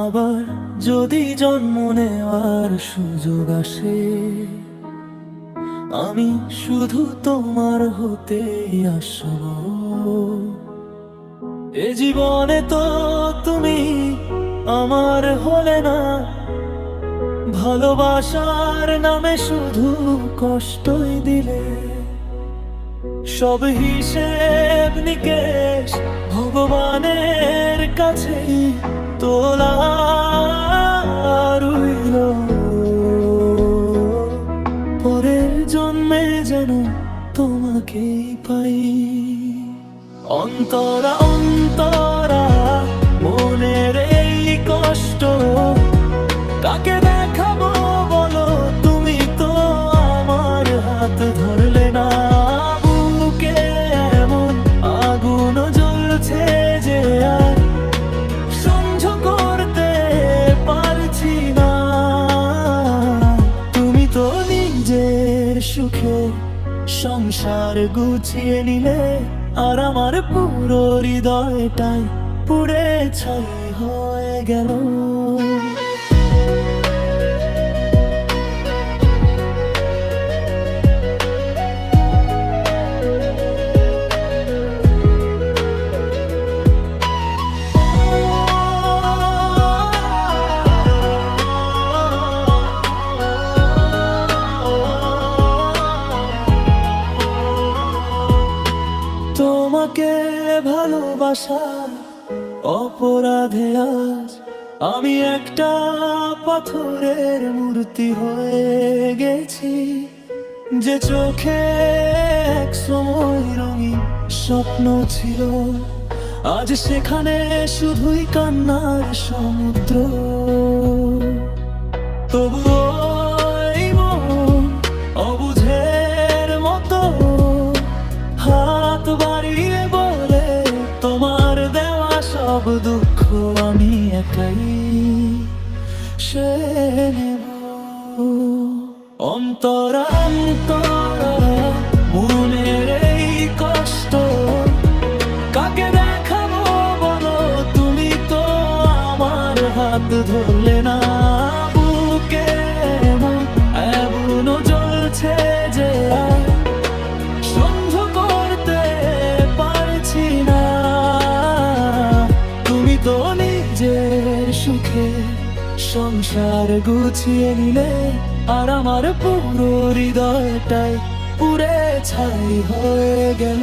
আবার যদি জন্ম নেওয়ার সুযোগ আসে, আমি শুধু তোমার হতে আসব। এ জীবনে তো তুমি আমার হলে না, ভালোবাসার নামে শুধু কষ্টই দিলে। সব হিসেব নিকেশ ভগবানের কাছে তোলা রইল। পরের জন্মে যেন তোমাকেই পাই। অন্তরা অন্তরা মনের এই কষ্ট কাকে দেখাবো বলো, তুমি তো আমার হাত ধরলে না। বুকে এমন আগুন জ্বলছে যে আর সহ্য করতে পারছি না। তুমি তো নিজের সুখে সংসার গুছিয়ে নিলে, আর আমার পুরো হৃদয়টাই পুড়ে ছাই হয়ে গেল। তোমাকে ভালোবাসার অপরাধে আজ আমি একটা পাথরের মূর্তি হয়ে গেছি। যে চোখে এক সময় রঙিন স্বপ্ন ছিল, আজ সেখানে শুধুই কান্নার সমুদ্র। তবুও এই মন অবুঝের মতো হাত বাড়িয়ে বলে, তোমার দেওয়া সব দুঃখ আমি একাই সয়ে নেব। অন্তরা অন্তরা মনের এই কষ্ট কাকে দেখাবো বলো, তুমি তো আমার হাত ধরলে না। বুকে এমন আগুন জ্বলছে যে আর সহ্য করতে পারছি না। তুমি তো নিজের সুখে সংসার গুছিয়ে নিলে, আর আমার পুরো হৃদয়টাই পুড়ে ছাই হয়ে গেল।